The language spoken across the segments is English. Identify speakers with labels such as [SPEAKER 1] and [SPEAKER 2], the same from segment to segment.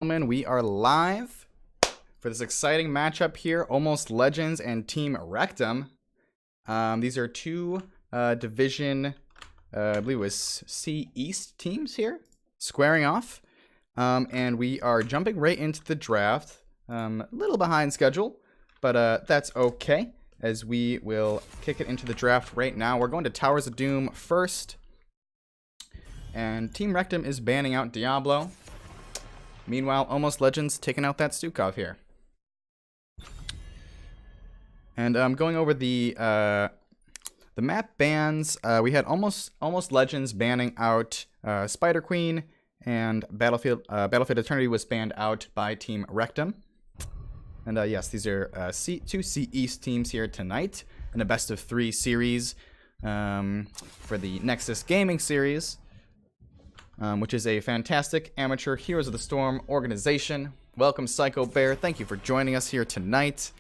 [SPEAKER 1] Gentlemen, we are live for this exciting matchup here. Almost Legends and Team Rectum. These are two division, I believe it was C East teams here, squaring off. And we are jumping right into the draft. A little behind schedule, but that's okay, as we will kick it into the draft right now. We're going to Towers of Doom first. And Team Rectum is banning out Diablo. Meanwhile, Almost Legends taking out that Stukov here. And going over the map bans, we had Almost Legends banning out Spider Queen, and Battlefield Eternity was banned out by Team Rectum. And yes, these are two C East teams here tonight in a best of 3 series for the Nexus Gaming series. Which is a fantastic amateur Heroes of the Storm organization. Welcome, Psycho Bear. Thank you for joining us here tonight.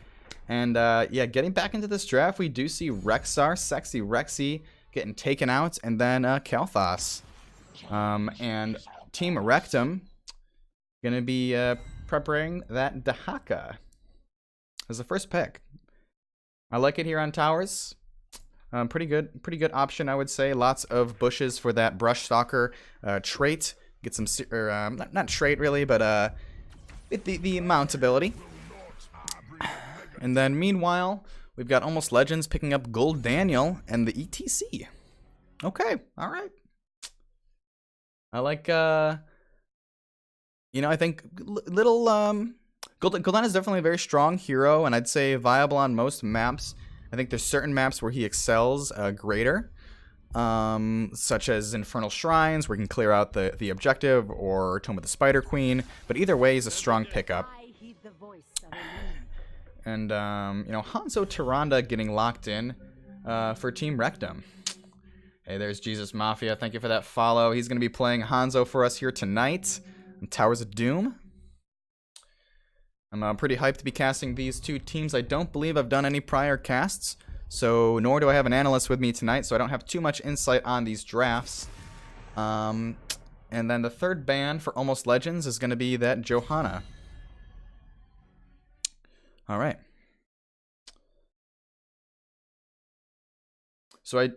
[SPEAKER 1] And yeah, getting back into this draft, we do see Rexar, Sexy Rexy, getting taken out, and then Kalthas. And Team Rectum gonna be preparing that Dahaka as the first pick. I like it here on Towers. Pretty good option, I would say. Lots of bushes for that Brush Stalker trait. Get some, not trait really, but the mount ability. And then meanwhile, we've got Almost Legends picking up Gold Daniel and the ETC. Okay, all right. I like, I think little Gul'dan is definitely a very strong hero, and I'd say viable on most maps. I think there's certain maps where he excels greater, such as Infernal Shrines, where he can clear out the objective, or Tome of the Spider Queen. But either way, he's a strong pickup. And, Hanzo Tyrande getting locked in for Team Rectum. Hey, there's Jesus Mafia. Thank you for that follow. He's going to be playing Hanzo for us here tonight in Towers of Doom. I'm pretty hyped to be casting these two teams. I don't believe I've done any prior casts, so nor do I have an analyst with me tonight, so I don't have too much insight on these drafts. And then the third ban for Almost Legends is going to be that Johanna. All right. So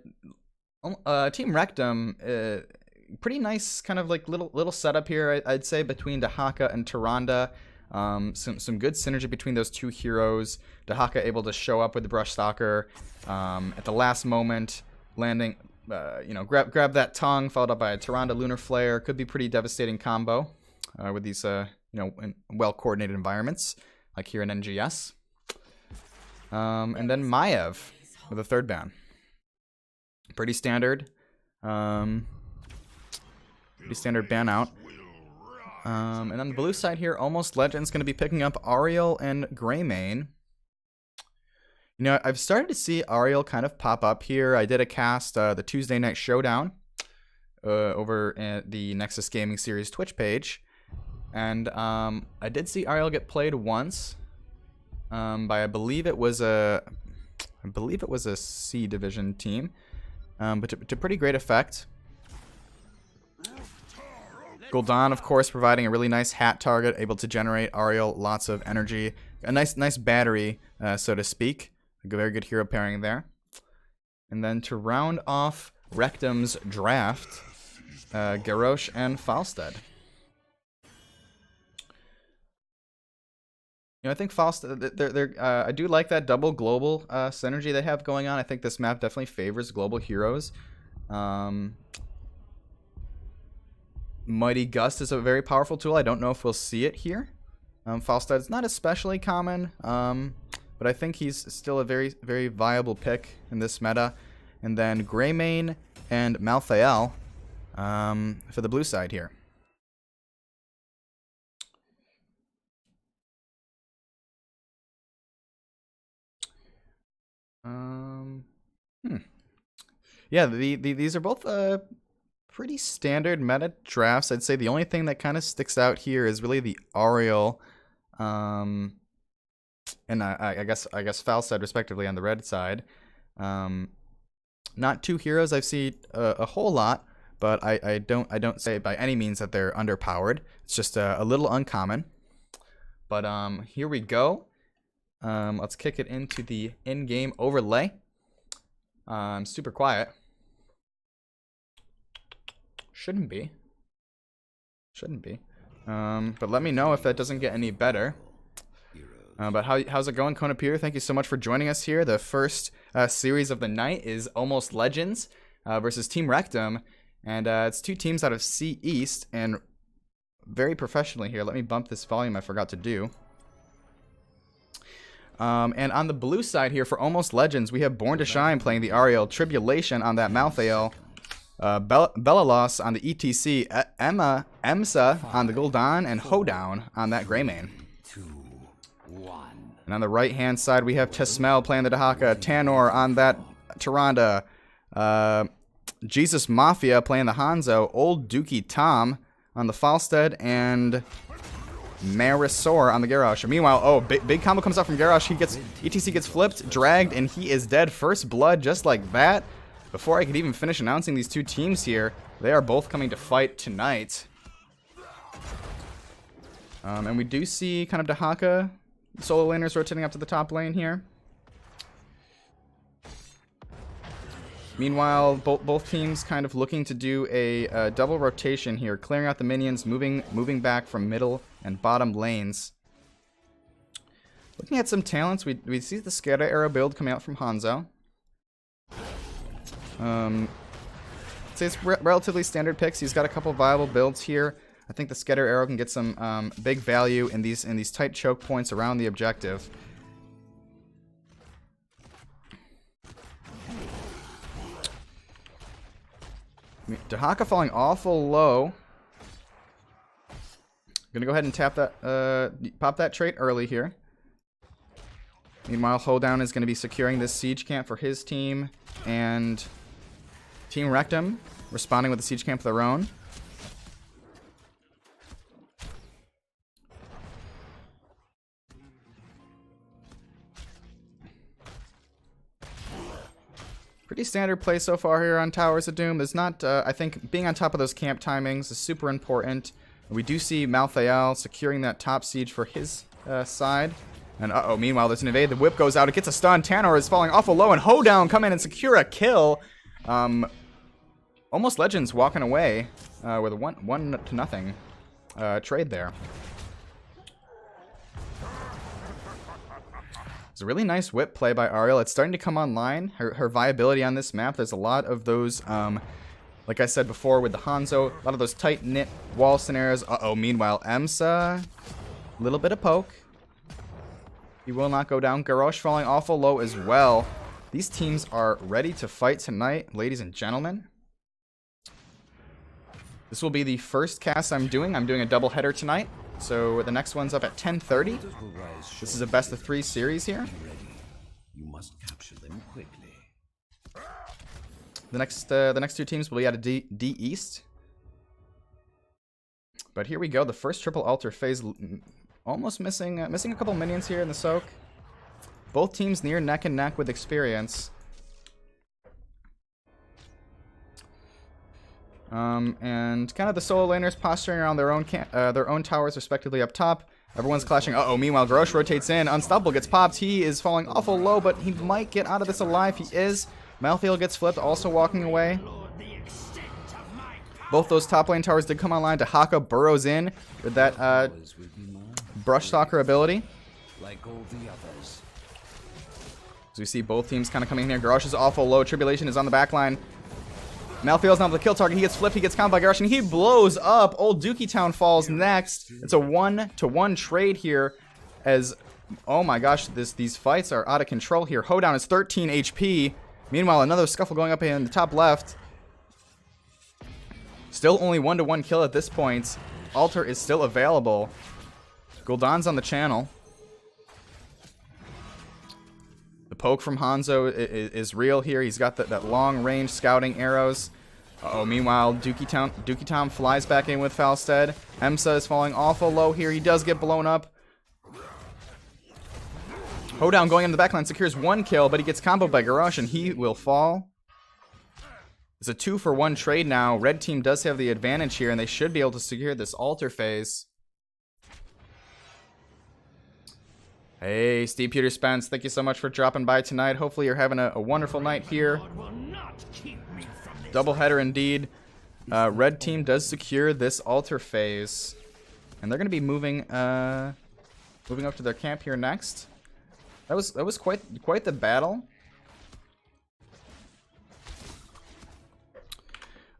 [SPEAKER 1] Team Rectum, pretty nice kind of like little setup here, I'd say, between Dahaka and Tyrande. Some good synergy between those two heroes. Dahaka able to show up with the Brush Stalker at the last moment, landing, grab that tongue, followed up by a Tyrande Lunar Flare. Could be pretty devastating combo with these, in well-coordinated environments, like here in NGS. And then Maiev with a third ban. Pretty standard. Pretty standard ban out. And on the blue side here, Almost Legends going to be picking up Ariel and Greymane. I've started to see Ariel kind of pop up here. I did a cast, the Tuesday Night Showdown, over at the Nexus Gaming Series Twitch page. And I did see Ariel get played once by, I believe it was a C Division team, but to pretty great effect. Gul'dan, of course, providing a really nice hat target, able to generate Ariel lots of energy. A nice battery, so to speak. A very good hero pairing there. And then to round off Rectum's draft, Garrosh and Falstad. I think Falstad, I do like that double global synergy they have going on. I think this map definitely favors global heroes. Mighty Gust is a very powerful tool. I don't know if we'll see it here. Falstad's not especially common, but I think he's still a very, very viable pick in this meta. And then Greymane and Malthael for the blue side here. Yeah, these are both pretty standard meta drafts. I'd say the only thing that kind of sticks out here is really the Ariel, and I guess Falstad respectively on the red side. Not two heroes I've seen a whole lot, but I don't say by any means that they're underpowered. It's just a little uncommon. But here we go. Let's kick it into the in-game overlay. Super quiet. Shouldn't be. But let me know if that doesn't get any better. But how's it going, Konapir? Thank you so much for joining us here. The first series of the night is Almost Legends versus Team Rectum. And it's two teams out of C East, and very professionally here. Let me bump this volume, I forgot to do. And on the blue side here for Almost Legends, we have Born to Shine playing the Ariel, Tribulation on that Malthael, Bellalos on the ETC, Emsa on the Gul'dan, and Hoedown on that Greymane. And on the right-hand side, we have Tesmel playing the Dahaka, Tanor on that Tyrande, Jesus Mafia playing the Hanzo, Old Dookie Tom on the Falstead, and Marisor on the Garrosh. Meanwhile, oh, big combo comes out from Garrosh. ETC gets flipped, dragged, and he is dead. First blood, just like that. Before I could even finish announcing these two teams here, they are both coming to fight tonight. And we do see kind of Dahaka solo laners rotating up to the top lane here. Meanwhile, both teams kind of looking to do a double rotation here, clearing out the minions, moving back from middle and bottom lanes. Looking at some talents, we see the Scatter Arrow build coming out from Hanzo. I'd say it's relatively standard picks. He's got a couple viable builds here. I think the Scatter Arrow can get some big value in these tight choke points around the objective. Dahaka falling awful low. Gonna go ahead and tap that, pop that trait early here. Meanwhile, Hoedown is gonna be securing this siege camp for his team, and Team Rectum responding with a siege camp of their own. Pretty standard play so far here on Towers of Doom. There's not, I think, being on top of those camp timings is super important. We do see Malthael securing that top siege for his side. And uh-oh, meanwhile, there's an evade. The whip goes out. It gets a stun. Tanor is falling awful low, and Hoedown come in and secure a kill. Almost Legends walking away with a 1-0 trade there. It's a really nice whip play by Ariel. It's starting to come online. Her viability on this map, there's a lot of those, like I said before with the Hanzo, a lot of those tight-knit wall scenarios. Uh-oh, meanwhile, Emsa, a little bit of poke. He will not go down. Garrosh falling awful low as well. These teams are ready to fight tonight, ladies and gentlemen. This will be the first cast I'm doing. I'm doing a double header tonight. So the next one's up at 10:30. This is a best of 3 series here.
[SPEAKER 2] You must capture them quickly.
[SPEAKER 1] The next two teams will be out of D East. But here we go. The first triple altar phase, almost missing a couple minions here in the soak. Both teams near neck and neck with experience. And kind of the solo laners posturing around their own towers respectively up top. Everyone's clashing. Uh-oh, meanwhile, Garrosh rotates in. Unstoppable gets popped. He is falling awful low, but he might get out of this alive. He is. Malthael gets flipped, also walking away. Both those top lane towers did come online. Dahaka burrows in with that Brush Stalker ability.
[SPEAKER 2] Like all the others.
[SPEAKER 1] As we see both teams kind of coming in here. Garrosh is awful low. Tribulation is on the back line. Malthael's now the kill target. He gets flipped. He gets counted by Garrosh, and he blows up. Old Dookie Town falls next. It's a 1-to-1 trade here. As, oh my gosh, these fights are out of control here. Hoedown is 13 HP. Meanwhile, another scuffle going up in the top left. Still only 1-to-1 kill at this point. Altar is still available. Gul'dan's on the channel. The poke from Hanzo is real here. He's got that long-range scouting arrows. Uh-oh, meanwhile, Dookie Town flies back in with Falstead. Emsa is falling awful low here. He does get blown up. Hoedown going in the backline secures 1 kill, but he gets comboed by Garrosh, and he will fall. It's a 2-for-1 trade now. Red team does have the advantage here, and they should be able to secure this altar phase. Hey, Steve Peter Spence, thank you so much for dropping by tonight. Hopefully you're having a wonderful night here. Doubleheader indeed. Red team does secure this altar phase, and they're going to be moving up to their camp here next. That was quite the battle.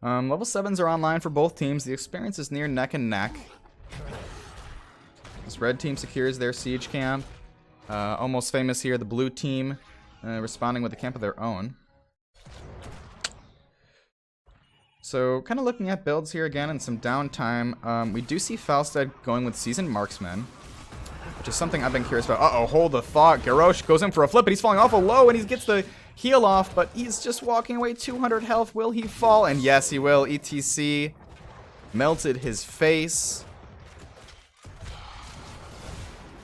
[SPEAKER 1] Level 7s are online for both teams. The experience is near neck and neck. This red team secures their siege camp. Almost famous here, the blue team responding with a camp of their own. So, kind of looking at builds here again and some downtime. We do see Falstad going with Seasoned Marksman, which is something I've been curious about. Uh-oh, hold the thought. Garrosh goes in for a flip, but he's falling awful low, and he gets the heal off, but he's just walking away. 200 health. Will he fall? And yes, he will. ETC melted his face.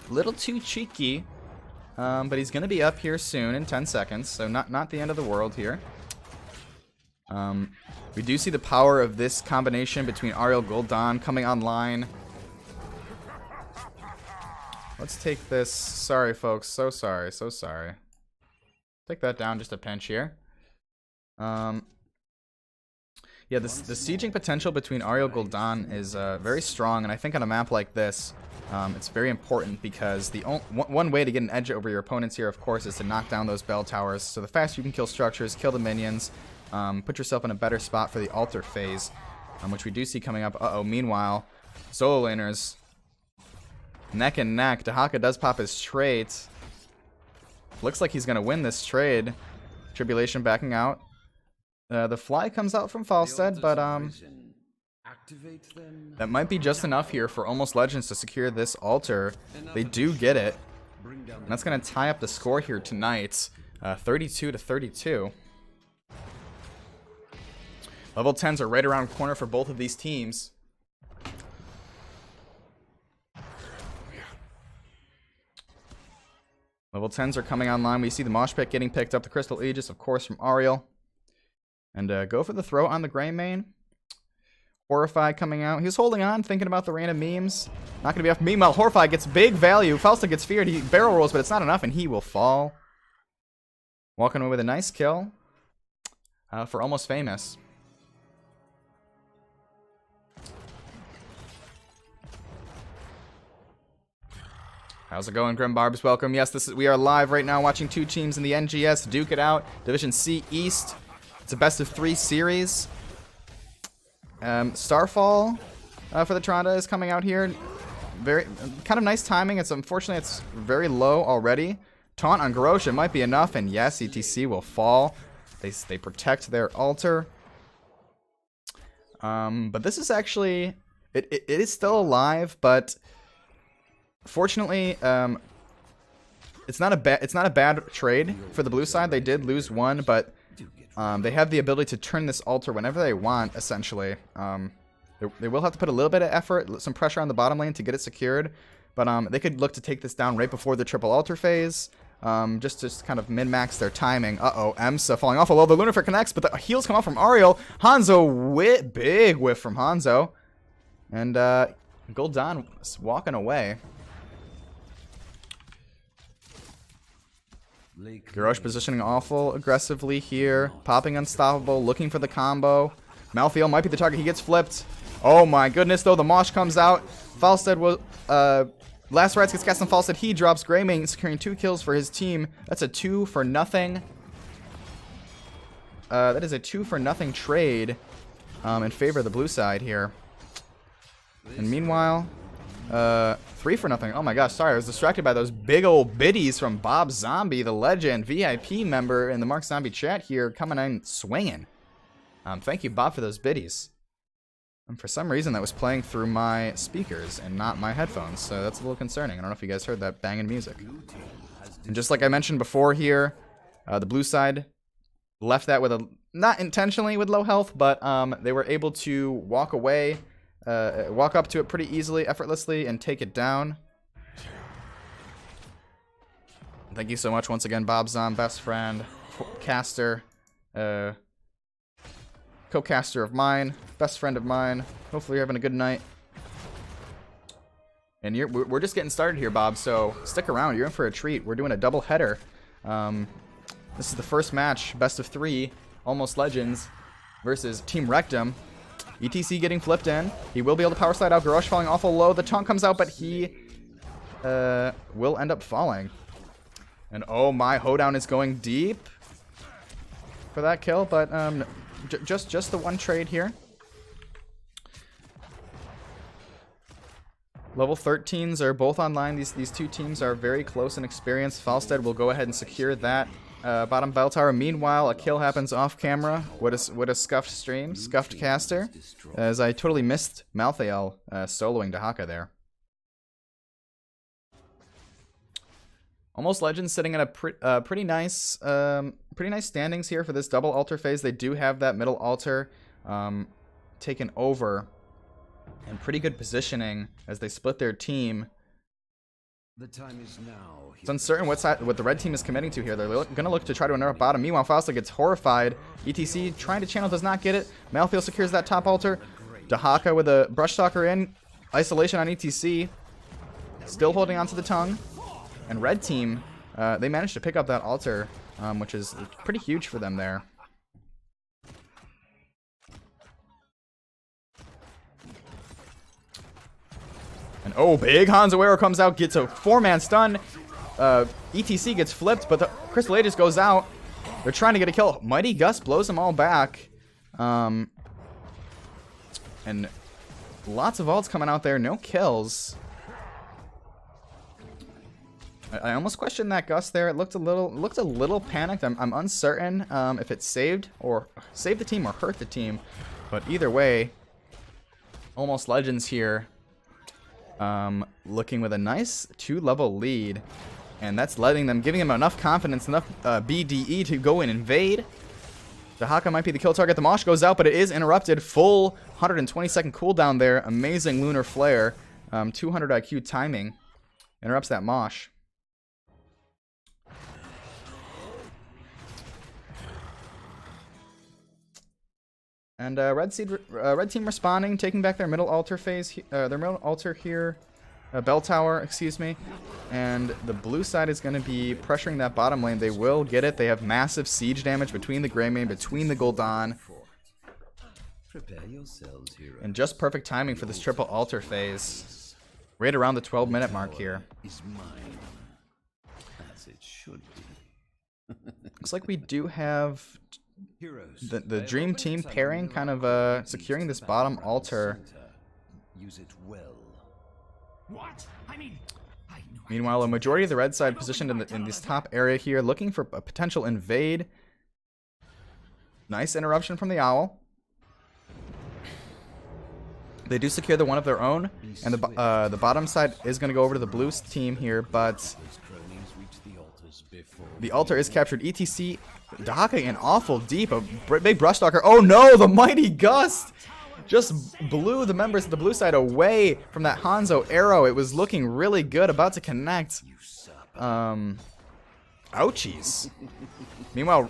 [SPEAKER 1] Little too cheeky, but he's going to be up here soon in 10 seconds, so not the end of the world here. We do see the power of this combination between Ariel Gul'dan coming online. Let's take this. Sorry, folks. So sorry. So sorry. Take that down just a pinch here. Yeah, the sieging potential between Ariel Gul'dan is very strong, and I think on a map like this, it's very important because the one way to get an edge over your opponents here, of course, is to knock down those bell towers. So the faster you can kill structures, kill the minions, put yourself in a better spot for the altar phase, which we do see coming up. Uh-oh, meanwhile, solo laners, neck and neck. Dahaka does pop his trait. Looks like he's going to win this trade. Tribulation backing out. The fly comes out from Falstad, but that might be just enough here for Almost Legends to secure this altar. They do get it. And that's going to tie up the score here tonight. 32-32. Level 10s are right around the corner for both of these teams. Level 10s are coming online. We see the Mosh Pit getting picked up. The Crystal Aegis, of course, from Ariel. And go for the throw on the Grey Mane. Horrify coming out. He's holding on, thinking about the random memes. Not going to be enough. Meanwhile, Horrify gets big value. Falstad gets feared. He barrel rolls, but it's not enough, and he will fall. Walking away with a nice kill for Almost Famous. How's it going, Grim Barbs? Welcome. Yes, we are live right now watching two teams in the NGS duke it out. Division C East. It's a best of 3 series. Starfall for the Tronda is coming out here. Very kind of nice timing. Unfortunately it's very low already. Taunt on Garrosh, it might be enough, and yes, ETC will fall. They protect their altar. But this is actually it is still alive, but fortunately, it's not a bad trade for the blue side. They did lose one, but they have the ability to turn this altar whenever they want, essentially. They will have to put a little bit of effort, some pressure on the bottom lane to get it secured, but they could look to take this down right before the triple altar phase, just to kind of min-max their timing. Uh-oh, Emsa falling off a low. The Lunafer connects, but the heals come off from Ariel. Hanzo, big whiff from Hanzo. And Gul'dan is walking away. Garrosh positioning awful aggressively here. Popping Unstoppable, looking for the combo. Malthael might be the target. He gets flipped. Oh my goodness, though. The Mosh comes out. Falstad will... Last Rites gets cast on Falstad. He drops Grey Mane, securing 2 kills for his team. That's a 2-for-0. That is a 2-for-0 trade in favor of the blue side here. And meanwhile... 3-for-0. Oh my gosh, sorry, I was distracted by those big old biddies from Bob Zombie, the legend, VIP member in the Mark Zombie chat here, coming in swinging. Thank you, Bob, for those biddies. And for some reason, that was playing through my speakers and not my headphones, so that's a little concerning. I don't know if you guys heard that banging music. And just like I mentioned before here, the blue side left that with not intentionally with low health, but they were able to walk away. Walk up to it pretty easily, effortlessly, and take it down. Thank you so much once again, Bob Zom, best friend, caster. co-caster of mine, best friend of mine. Hopefully you're having a good night. And we're just getting started here, Bob, so stick around. You're in for a treat. We're doing a double header. This is the first match, best of 3, Almost Legends versus Team Rectum. ETC getting flipped in. He will be able to power slide out. Garrosh falling awful low. The taunt comes out, but he will end up falling. And oh my, Hoedown is going deep for that kill, but just the one trade here. Level 13s are both online. These two teams are very close in experience. Falstead will go ahead and secure that bottom bell tower. Meanwhile, a kill happens off camera. What a scuffed stream, scuffed caster, as I totally missed Malthael soloing Dahaka there. Almost Legends sitting in a pretty nice standings here for this double altar phase. They do have that middle altar taken over, and pretty good positioning as they split their team.
[SPEAKER 2] The time is now.
[SPEAKER 1] It's uncertain what the red team is committing to here. They're going to look to try to interrupt bottom. Meanwhile, Fausta gets horrified. ETC trying to channel, does not get it. Malthael secures that top altar. Dahaka with a brush stalker in. Isolation on ETC. Still holding onto the tongue. And red team, they managed to pick up that altar, which is pretty huge for them there. And oh, big Hanzo arrow comes out, gets a 4-man stun. ETC gets flipped, but the Crystal Aegis goes out. They're trying to get a kill. Mighty Gust blows them all back. And lots of ults coming out there, no kills. I almost questioned that Gust there. It looked a little panicked. I'm uncertain if it saved the team or hurt the team. But either way, Almost Legends here. Looking with a nice 2-level lead, and that's giving them enough confidence, enough BDE to go and invade. Dahaka might be the kill target. The Mosh goes out, but it is interrupted. Full 120-second cooldown there. Amazing Lunar Flare. 200 IQ timing. Interrupts that Mosh. And red team responding, taking back their middle altar phase, their middle altar here, bell tower, excuse me. And the blue side is going to be pressuring that bottom lane. They will get it. They have massive siege damage between the Greymane, between the Gul'dan. And just perfect timing for this triple altar phase. Right around the 12-minute mark here. Looks like we do have the Dream Team pairing kind of securing this bottom altar.
[SPEAKER 2] Use it well. What?
[SPEAKER 1] Meanwhile, a majority of the red side positioned in this top area here, looking for a potential invade. Nice interruption from the Owl. They do secure the one of their own, and the bottom side is going to go over to the blue team here, but the altar is captured. ETC, Dahaka in awful deep, a big brush stalker. Oh no, the Mighty Gust just blew the members of the blue side away from that Hanzo arrow. It was looking really good, about to connect. Ouchies. Meanwhile,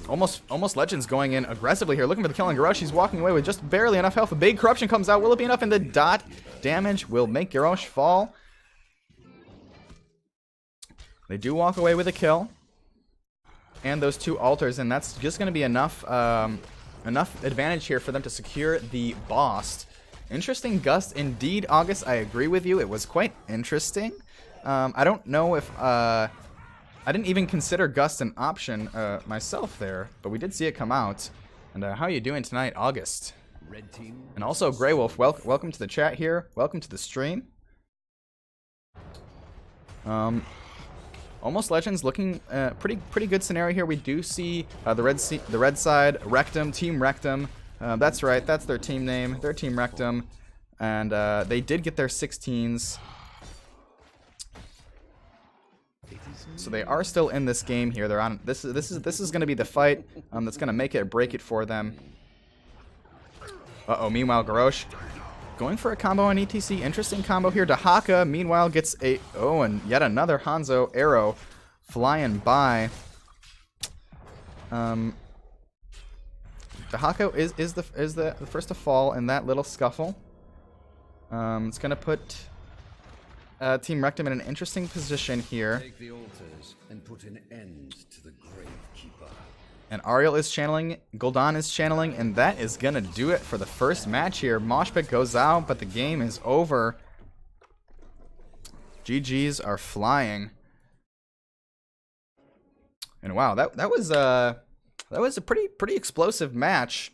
[SPEAKER 1] Almost Legends going in aggressively here, looking for the kill on Garrosh. He's walking away with just barely enough health. A big corruption comes out. Will it be enough? And the dot damage will make Garrosh fall. They do walk away with a kill. And those two altars, and that's just going to be enough enough advantage here for them to secure the boss. Interesting Gust indeed, August. I agree with you. It was quite interesting. I don't know if... I didn't even consider Gust an option myself there, but we did see it come out. And how are you doing tonight, August?
[SPEAKER 2] Red team.
[SPEAKER 1] And also, Grey Wolf, welcome to the chat here. Welcome to the stream. Almost Legends looking pretty good scenario here. We do see the red side, Rectum, Team Rectum. That's right, that's their team name. Their Team Rectum, and they did get their 16s. So they are still in this game here. They're on. This is going to be the fight that's going to make it or break it for them. Uh-oh. Meanwhile, Garrosh going for a combo on ETC. Interesting combo here. Dahaka, meanwhile, gets a... Oh, and yet another Hanzo arrow flying by. Dehako is the first to fall in that little scuffle. It's gonna put Team Rectum in an interesting position here.
[SPEAKER 2] Take the altars and put an end to the Gravekeeper.
[SPEAKER 1] And Ariel is channeling, Gul'dan is channeling, and that is gonna do it for the first match here. Moshpit goes out, but the game is over. GGs are flying. And wow, that was a pretty explosive match.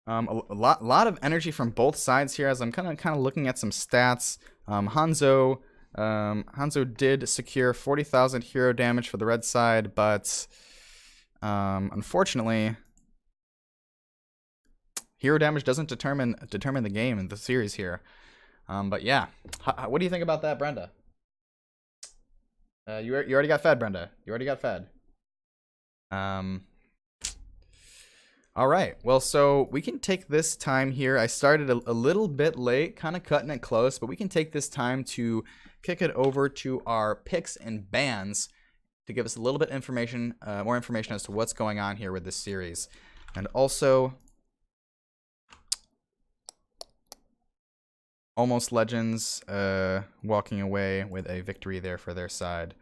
[SPEAKER 1] A lot of energy from both sides here. As I'm kind of looking at some stats, Hanzo did secure 40,000 hero damage for the red side, but unfortunately, hero damage doesn't determine the game in the series here. But yeah, what do you think about that, Brenda? You already got fed, Brenda. You already got fed. All right. Well, so we can take this time here. I started a little bit late, kind of cutting it close, but we can take this time to kick it over to our picks and bans to give us a little bit information, more information as to what's going on here with this series, and also Almost Legends walking away with a victory there for their side.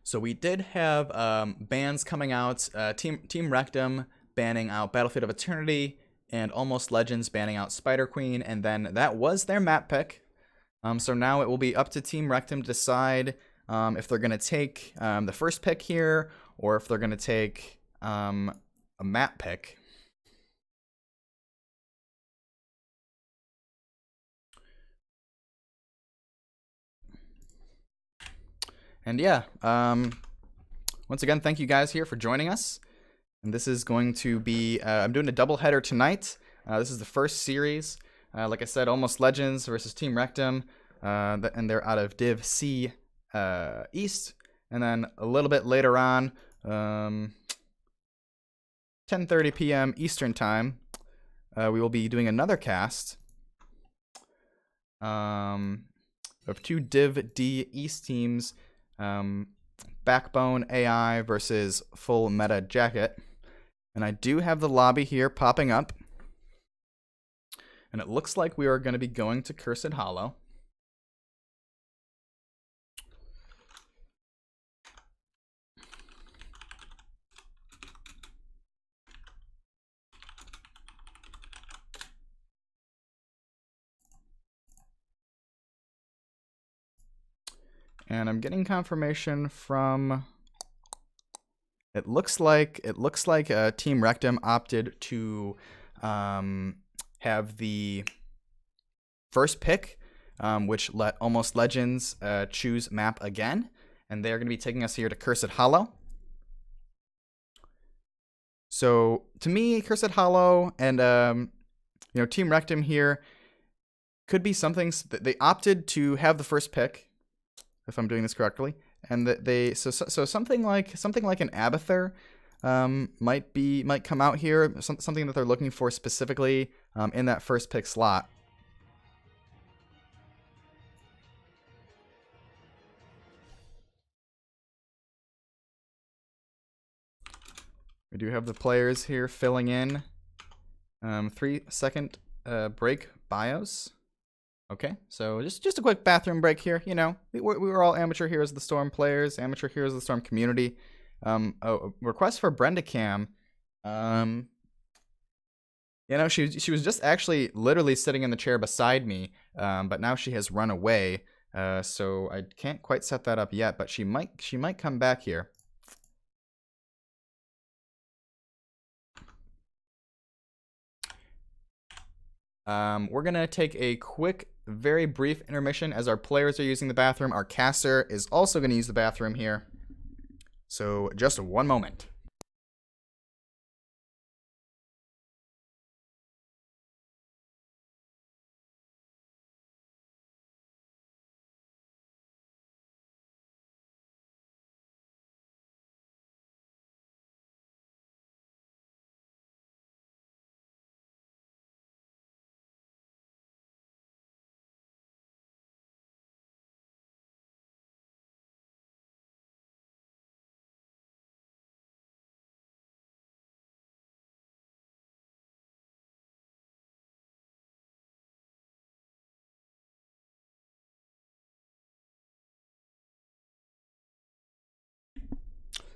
[SPEAKER 1] So we did have bans coming out. Team Rectum banning out Battlefield of Eternity, and Almost Legends banning out Spider Queen, and then that was their map pick. So now it will be up to Team Rectum to decide if they're going to take the first pick here, or if they're going to take a map pick. And yeah, once again, thank you guys here for joining us. And this is going to be, I'm doing a doubleheader tonight. This is the first series. Like I said, Almost Legends versus Team Rectum. And they're out of Div C East. And then a little bit later on, 10:30 p.m. Eastern Time, we will be doing another cast of two Div D East teams. Backbone AI versus Full Meta Jacket. And I do have the lobby here popping up. And it looks like we are going to be going to Cursed Hollow. And I'm getting confirmation from, it looks like Team Rectum opted to have the first pick, which let Almost Legends choose map again, and they're going to be taking us here to Cursed Hollow. So to me, Cursed Hollow and Team Rectum here could be something that they opted to have the first pick, if I'm doing this correctly, and that they so something like an Abathur might come out here, something that they're looking for specifically in that first pick slot. We do have the players here filling in. 3-second break bios. Okay, so just a quick bathroom break here. You know, we were all amateur Heroes of the Storm players, amateur Heroes of the Storm community. A request for Brenda Cam. She was just actually literally sitting in the chair beside me, but now she has run away. So I can't quite set that up yet, but she might come back here. We're gonna take a quick, very brief intermission as our players are using the bathroom. Our caster is also gonna use the bathroom here. So just one moment.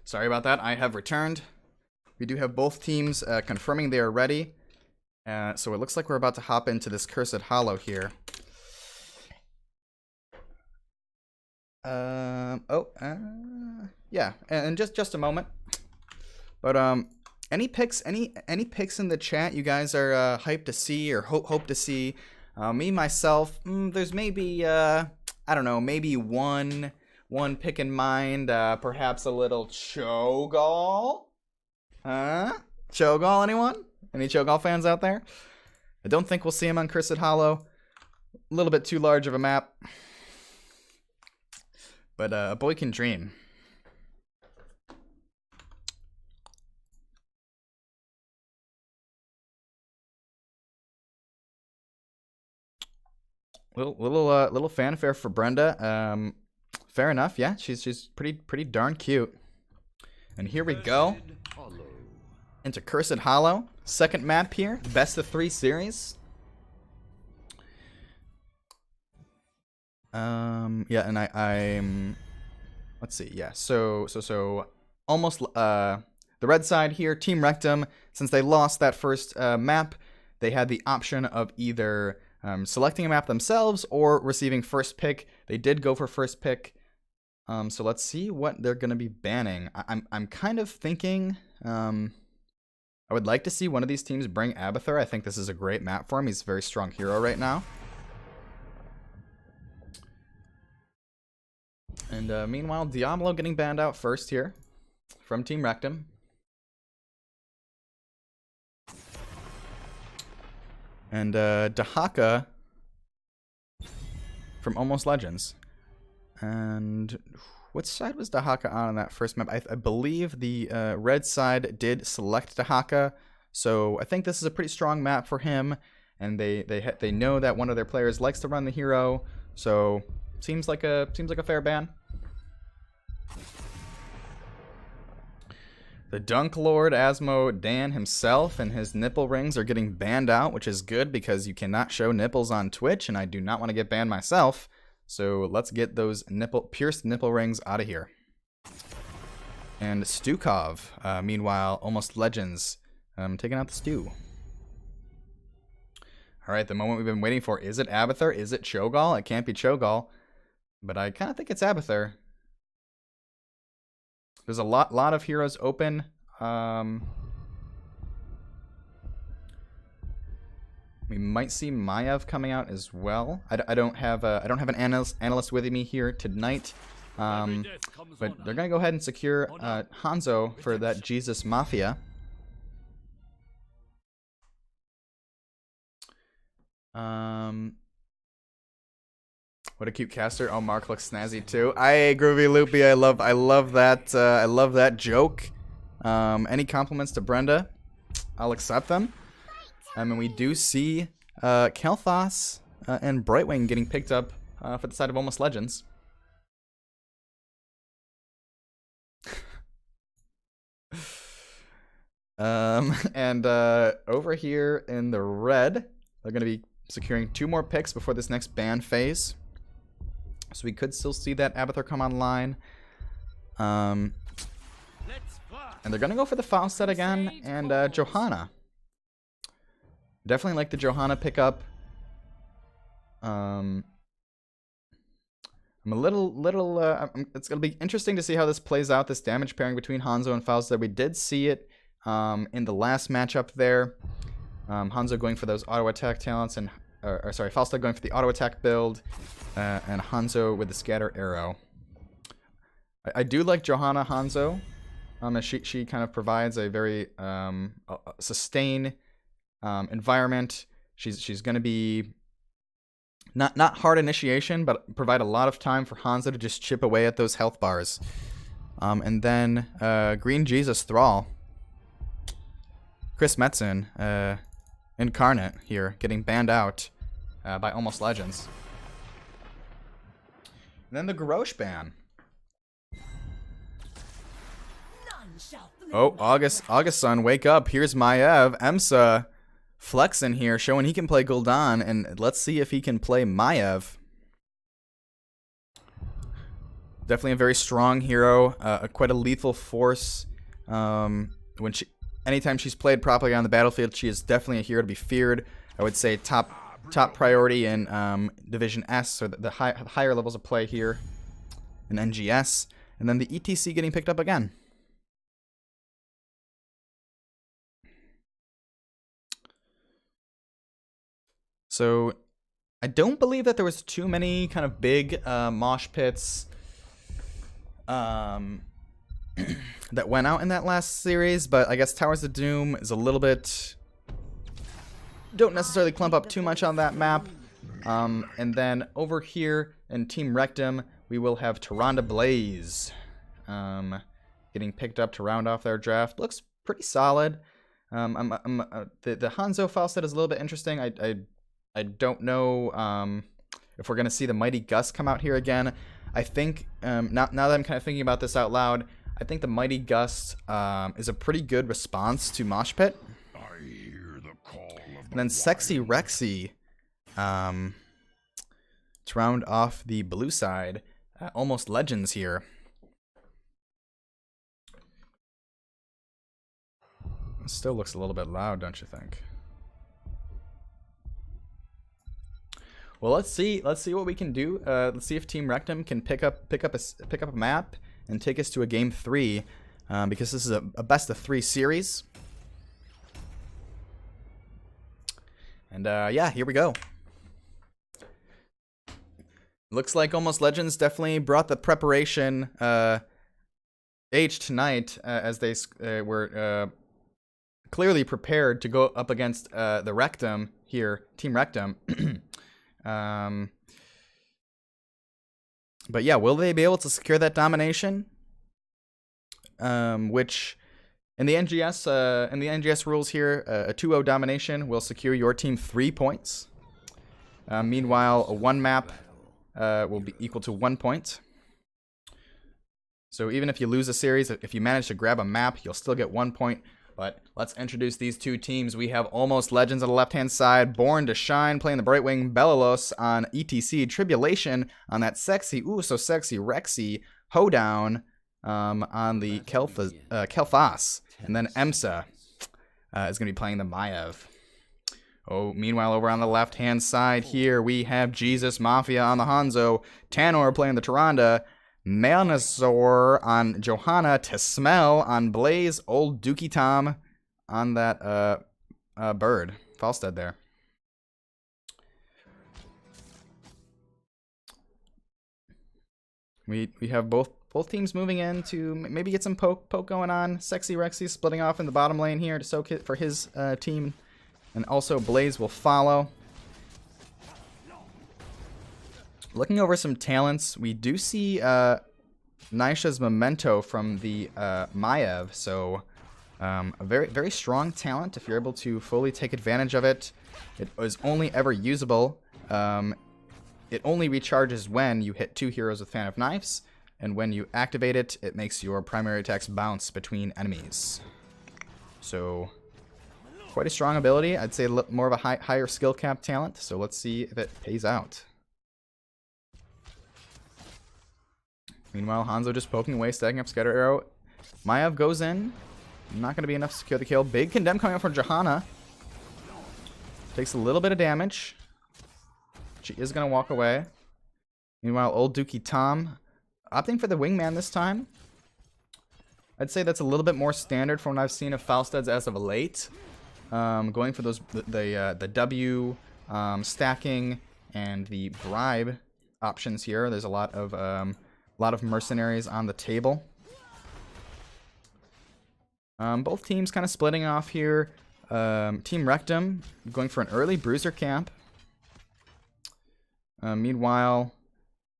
[SPEAKER 1] Sorry about that. I have returned. We do have both teams confirming they are ready. So it looks like we're about to hop into this Cursed Hollow here. Yeah, and just a moment. But any picks in the chat you guys are hyped to see or hope to see? Me myself, there's maybe I don't know, maybe one pick in mind, perhaps a little Cho'Gall. Cho'Gall, anyone? Any Cho'Gall fans out there? I don't think we'll see him on Cursed Hollow. A little bit too large of a map. But a boy can dream. Little fanfare for Brenda. Fair enough. Yeah, she's pretty darn cute. And here we go into Cursed Hollow, second map here, best of 3 series. Yeah, and I'm let's see. Yeah, so almost the red side here, Team Rectum. Since they lost that first map, they had the option of either selecting a map themselves or receiving first pick. They did go for first pick. So let's see what they're gonna be banning. I'm kind of thinking I would like to see one of these teams bring Abathur. I think this is a great map for him. He's a very strong hero right now. And meanwhile, Diablo getting banned out first here from Team Rectum. And Dahaka from Almost Legends. And what side was Dahaka on that first map? I believe the red side did select Dahaka, so I think this is a pretty strong map for him. And they know that one of their players likes to run the hero, so seems like a fair ban. The Dunk Lord Asmo Dan himself and his nipple rings are getting banned out, which is good because you cannot show nipples on Twitch, and I do not want to get banned myself. So let's get those pierced nipple rings out of here. And Stukov, meanwhile, Almost Legends, taking out the Stu. All right, the moment we've been waiting for. Is it Abathur? Is it Cho'Gall? It can't be Cho'Gall, but I kind of think it's Abathur. There's a lot of heroes open. We might see Maiev coming out as well. I don't have an analyst with me here tonight, but they're gonna go ahead and secure Hanzo for that Jesus Mafia. What a cute caster! Oh, Mark looks snazzy too. Aye, Groovy Loopy, I love that joke. Any compliments to Brenda, I'll accept them. And we do see Kel'Thas and Brightwing getting picked up for the side of Almost Legends. And over here in the red, they're going to be securing 2 more picks before this next ban phase. So we could still see that Abathur come online. And they're going to go for the Faustet again and Johanna. Definitely like the Johanna pickup. I'm a little it's going to be interesting to see how this plays out, this damage pairing between Hanzo and Faustet. We did see it in the last matchup there. Hanzo going for those auto attack talents, and sorry, Faustet going for the auto attack build, and Hanzo with the scatter arrow. I do like Johanna Hanzo, as she kind of provides a very sustain environment. She's going to be not hard initiation, but provide a lot of time for Hanzo to just chip away at those health bars. And then Green Jesus Thrall, Chris Metzen, Incarnate here, getting banned out by Almost Legends. And then the Garrosh ban. Oh, August Sun, wake up. Here's Maiev. Emsa flexing here, showing he can play Gul'dan, and let's see if he can play Maiev. Definitely a very strong hero, quite a lethal force. Anytime she's played properly on the battlefield, she is definitely a hero to be feared. I would say top priority in Division S, or the higher levels of play here in NGS, and then the ETC getting picked up again. So I don't believe that there was too many kind of big mosh pits that went out in that last series, but I guess Towers of Doom is a little bit... Don't necessarily clump up too much on that map. And then over here in Team Rectum, we will have Tyrande Blaze getting picked up to round off their draft. Looks pretty solid. The Hanzo Falstad is a little bit interesting. I don't know if we're going to see the Mighty Gust come out here again. I think, now that I'm kind of thinking about this out loud, I think the Mighty Gust is a pretty good response to Mosh Pit.
[SPEAKER 3] I hear the call of
[SPEAKER 1] And then Sexy Rexy to round off the blue side. Almost Legends here. It still looks a little bit loud, don't you think? Well, let's see what we can do. Let's see if Team Rectum can pick up a map and take us to a game 3, because this is a best of 3 series. And yeah, here we go. Looks like Almost Legends definitely brought the preparation age tonight, as they were clearly prepared to go up against the Rectum here, Team Rectum. But yeah, will they be able to secure that domination? Which in the NGS rules here, a 2-0 domination will secure your team 3 points. Meanwhile, a 1 map will be equal to 1 point. So even if you lose a series, if you manage to grab a map, you'll still get 1 point. But let's introduce these two teams. We have Almost Legends on the left-hand side, Born to Shine playing the Brightwing Belalos on ETC, Tribulation on that sexy, so sexy Rexy, Hoedown on the Kel'Thas, and then EMSA is going to be playing the Maiev. Oh, meanwhile, over on the left-hand side here, we have Jesus Mafia on the Hanzo, Tanor playing the Tyrande, Malnazor on Johanna, Tesmel on Blaze, Old Dookie Tom on that bird, Falstad there. We have both teams moving in to maybe get some poke going on. Sexy Rexy splitting off in the bottom lane here to soak it for his team, and also Blaze will follow. Looking over some talents, we do see Nisha's Memento from the Maiev, so a very, very strong talent if you're able to fully take advantage of it. It is only ever usable. It only recharges when you hit 2 heroes with Fan of Knives, and when you activate it, it makes your primary attacks bounce between enemies. So quite a strong ability. I'd say more of a higher skill cap talent, so let's see if it pays out. Meanwhile, Hanzo just poking away, stacking up Scatter Arrow. Maiev goes in. Not going to be enough to secure the kill. Big Condemn coming up from Johanna. Takes a little bit of damage. She is going to walk away. Meanwhile, Old Dookie Tom opting for the Wingman this time. I'd say that's a little bit more standard from what I've seen of Falstads as of late. Going for those the W stacking and the bribe options here. There's a lot of mercenaries on the table. Both teams kind of splitting off here. Team Rectum going for an early Bruiser camp. Meanwhile,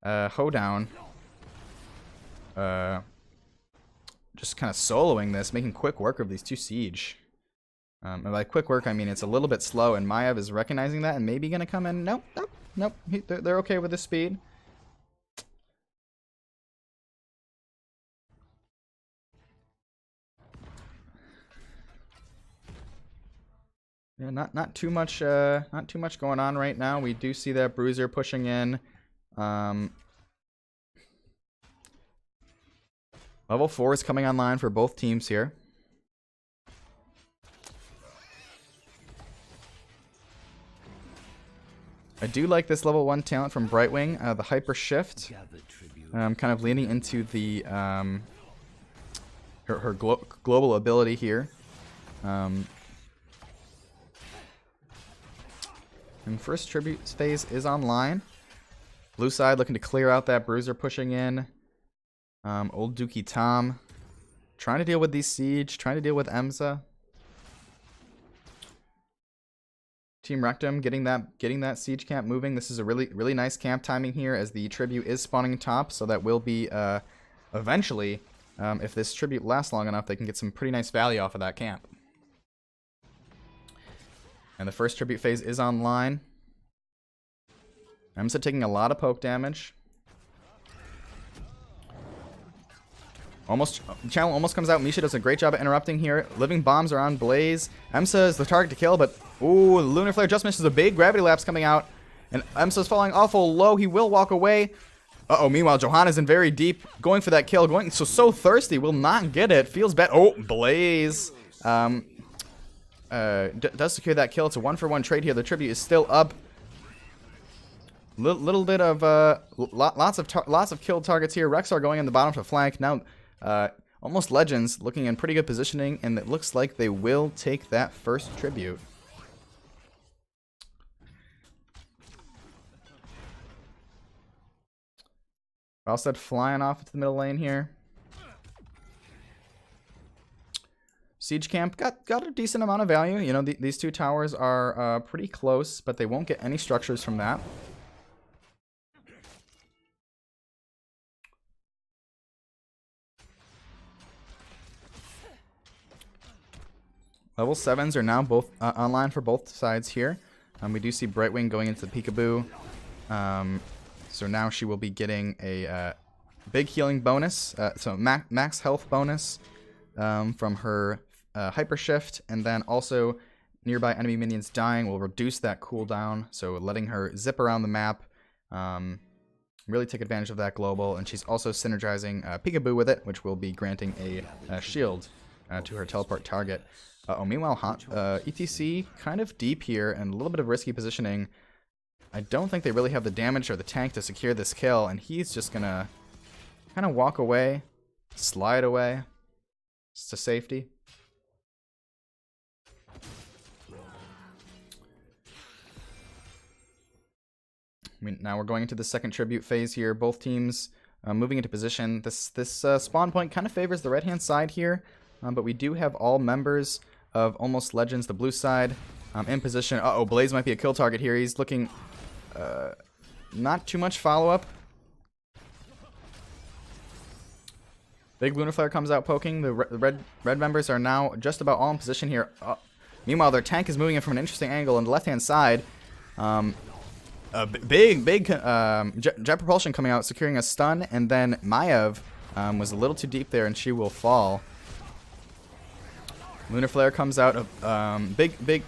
[SPEAKER 1] Hoedown just kind of soloing this, making quick work of these 2 siege. And by quick work, I mean it's a little bit slow, and Maiev is recognizing that and maybe going to come in. Nope. They're okay with the speed. Yeah, not too much going on right now. We do see that Bruiser pushing in. Level 4 is coming online for both teams here. I do like this level 1 talent from Brightwing, the Hyper Shift. Kind of leaning into the her global ability here. And first tribute phase is online. Blue side looking to clear out that bruiser pushing in. Old Dookie Tom trying to deal with these siege, trying to deal with Emza. Team Rectum getting that siege camp moving. This is a really nice camp timing here as the tribute is spawning top, so that will be eventually, if this tribute lasts long enough, they can get some pretty nice value off of that camp. And the first tribute phase is online. Emza taking a lot of poke damage. Channel almost comes out. Misha does a great job at interrupting here. Living bombs are on Blaze. Emsa is the target to kill, but ooh, Lunar Flare just misses a big gravity lapse coming out. And Emsa's falling awful low. He will walk away. Uh-oh, meanwhile, Johanna's in very deep. Going for that kill. Going so thirsty. Will not get it. Feels bad. Oh, Blaze. Does secure that kill. It's a 1-for-1 trade here. The tribute is still up. Little bit of lots of killed targets here. Rexar going in the bottom to flank. Now almost Legends looking in pretty good positioning, and it looks like they will take that first tribute. Valstead flying off into the middle lane here. Siege camp got a decent amount of value. You know, these two towers are pretty close, but they won't get any structures from that. Level 7s are now both online for both sides here. We do see Brightwing going into the peekaboo. So now she will be getting a big healing bonus, so max health bonus from her Hyper Shift, and then also nearby enemy minions dying will reduce that cooldown, so letting her zip around the map, really take advantage of that global, and she's also synergizing peekaboo with it, which will be granting a shield to her teleport target. Meanwhile, ETC kind of deep here and a little bit of risky positioning. I don't think they really have the damage or the tank to secure this kill, and he's just gonna kind of walk away, slide away, just to safety. Now we're going into the second tribute phase here. Both teams moving into position. This spawn point kind of favors the right-hand side here, but we do have all members of Almost Legends, the blue side, in position. Uh-oh, Blaze might be a kill target here. He's looking not too much follow-up. Big Lunar Flare comes out poking. The red members are now just about all in position here. Meanwhile, their tank is moving in from an interesting angle on the left-hand side. A big jet propulsion coming out, securing a stun, and then Maiev was a little too deep there, and she will fall. Lunar Flare comes out of big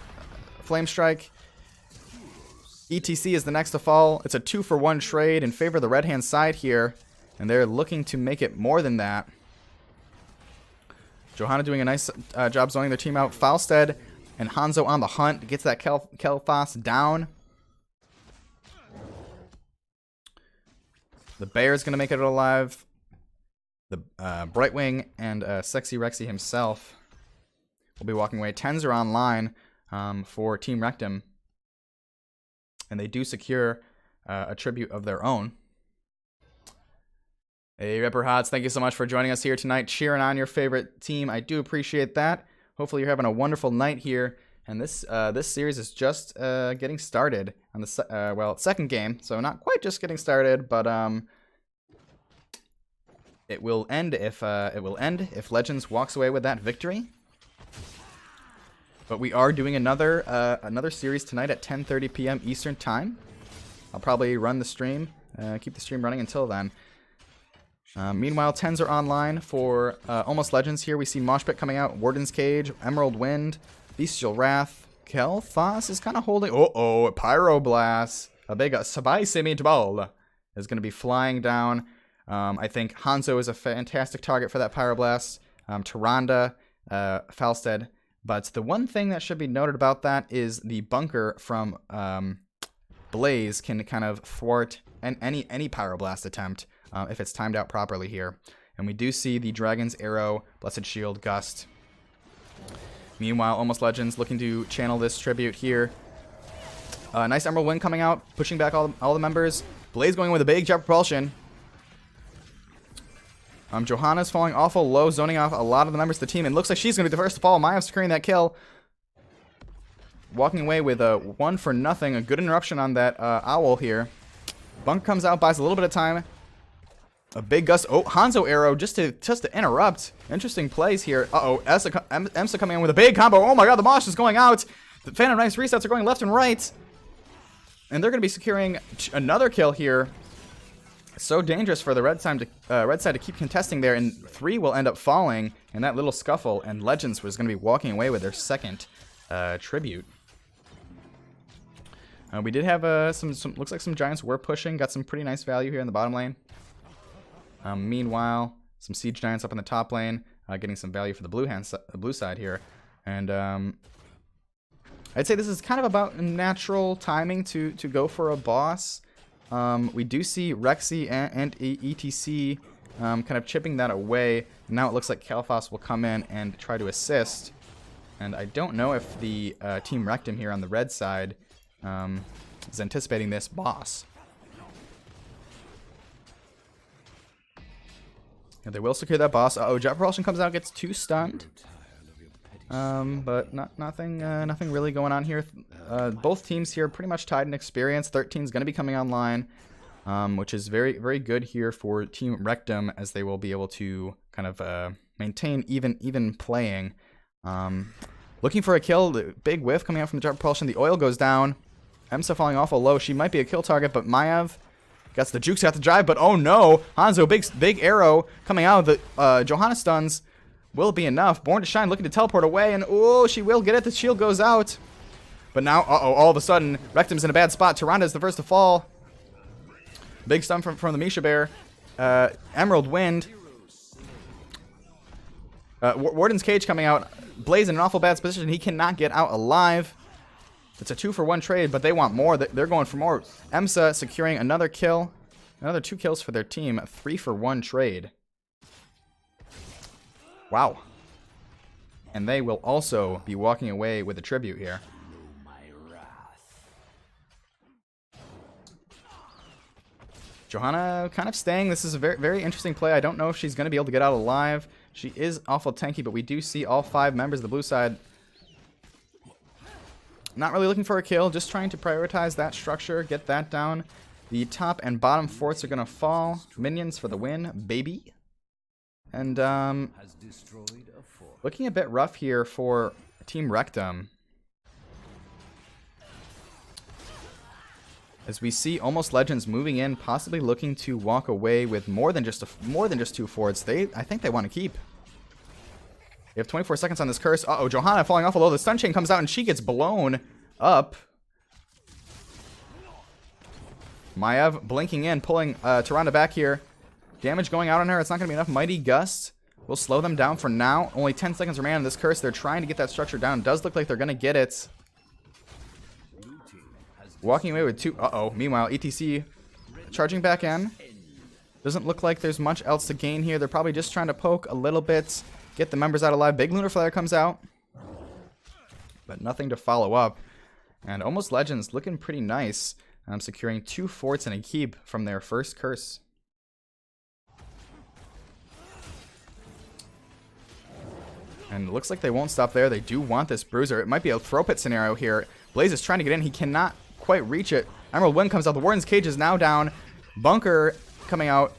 [SPEAKER 1] flame strike. ETC is the next to fall. It's a 2-for-1 trade in favor of the red-hand side here, and they're looking to make it more than that. Johanna doing a nice job zoning their team out. Falstead and Hanzo on the hunt, gets that Kel'Thas down. The Bear is going to make it alive. The Brightwing and Sexy Rexy himself will be walking away. 10s are online for Team Rectum. And they do secure a tribute of their own. Hey, Ripper Hots, thank you so much for joining us here tonight, cheering on your favorite team. I do appreciate that. Hopefully you're having a wonderful night here. And this series is just getting started on the second game, so not quite just getting started, but it will end if Legends walks away with that victory. But we are doing another series tonight at 10:30 p.m. Eastern Time. I'll probably run the stream, keep the stream running until then. Meanwhile, 10s are online for Almost Legends here. We see Moshpit coming out, Warden's Cage, Emerald Wind, Bestial Wrath. Kel'Thas is kind of holding... Pyroblast. A big Sabai Semi Dbal is going to be flying down. I think Hanzo is a fantastic target for that Pyroblast. Tyrande, Falstead. But the one thing that should be noted about that is the bunker from Blaze can kind of thwart any Pyroblast attempt if it's timed out properly here. And we do see the Dragon's Arrow, Blessed Shield, Gust. Meanwhile, Almost Legends looking to channel this tribute here. Nice Emerald Wind coming out, pushing back all the members. Blaze going with a big jet propulsion. Johanna's falling awful low, zoning off a lot of the members of the team. And looks like she's going to be the first to fall. Mayav securing that kill. Walking away with a 1-for-0. A good interruption on that Owl here. Bunker comes out, buys a little bit of time. A big gust. Oh, Hanzo arrow just to interrupt. Interesting plays here. Uh-oh. Emsa coming in with a big combo. Oh my god, the Mosh is going out. The Phantom Knife's resets are going left and right. And they're going to be securing another kill here. So dangerous for the red side to keep contesting there, and 3 will end up falling in that little scuffle, and Legends was going to be walking away with their second tribute. We did have some looks like some Giants were pushing, got some pretty nice value here in the bottom lane. Meanwhile, some Siege Giants up in the top lane, getting some value for the blue side here, and I'd say this is kind of about natural timing to go for a boss. We do see Rexy and ETC kind of chipping that away. Now it looks like Kalphos will come in and try to assist. And I don't know if the Team Rectum here on the red side is anticipating this boss. Yeah, they will secure that boss. Uh-oh, Jet Propulsion comes out, gets 2 stunned. But nothing really going on here. Both teams here pretty much tied in experience. 13 is going to be coming online, which is very, very good here for Team Rectum, as they will be able to kind of maintain even playing. Looking for a kill. The big whiff coming out from the Jet Propulsion. The oil goes down. Emsa falling awful low. She might be a kill target, but Mayav gets the jukes at the drive. But oh no, Hanzo, big arrow coming out. The Johanna stuns will be enough. Born to Shine looking to teleport away, and oh, she will get it. The shield goes out. But now, uh-oh, all of a sudden, Rectum's in a bad spot. Tyrande is the first to fall. Big stun from the Misha Bear. Emerald Wind. Warden's Cage coming out. Blaze in an awful bad position. He cannot get out alive. It's a 2-for-1 trade, but they want more. They're going for more. Emsa securing another kill. Another 2 kills for their team. 3-for-1 trade. Wow. And they will also be walking away with a tribute here. Johanna kind of staying. This is a very, very interesting play. I don't know if she's going to be able to get out alive. She is awful tanky, but we do see all 5 members of the blue side not really looking for a kill, just trying to prioritize that structure, get that down. The top and bottom forts are going to fall. Minions for the win, baby. And looking a bit rough here for Team Rectum, as we see Almost Legends moving in, possibly looking to walk away with more than just 2 forts. I think they want to keep. We have 24 seconds on this curse. Uh-oh, Johanna falling off a low. The stun chain comes out and she gets blown up. Mayav blinking in, pulling Tyrande back here. Damage going out on her. It's not going to be enough. Mighty Gust will slow them down for now. Only 10 seconds remain on this curse. They're trying to get that structure down. It does look like they're going to get it. Walking away with 2. Uh-oh. Meanwhile, ETC charging back in. Doesn't look like there's much else to gain here. They're probably just trying to poke a little bit. Get the members out alive. Big Lunar Flare comes out. But nothing to follow up. And Almost Legends looking pretty nice. Securing 2 forts and a keep from their first curse. And it looks like they won't stop there. They do want this Bruiser. It might be a throw pit scenario here. Blaze is trying to get in. He cannot quite reach it. Emerald Wind comes out. The Warden's Cage is now down. Bunker coming out.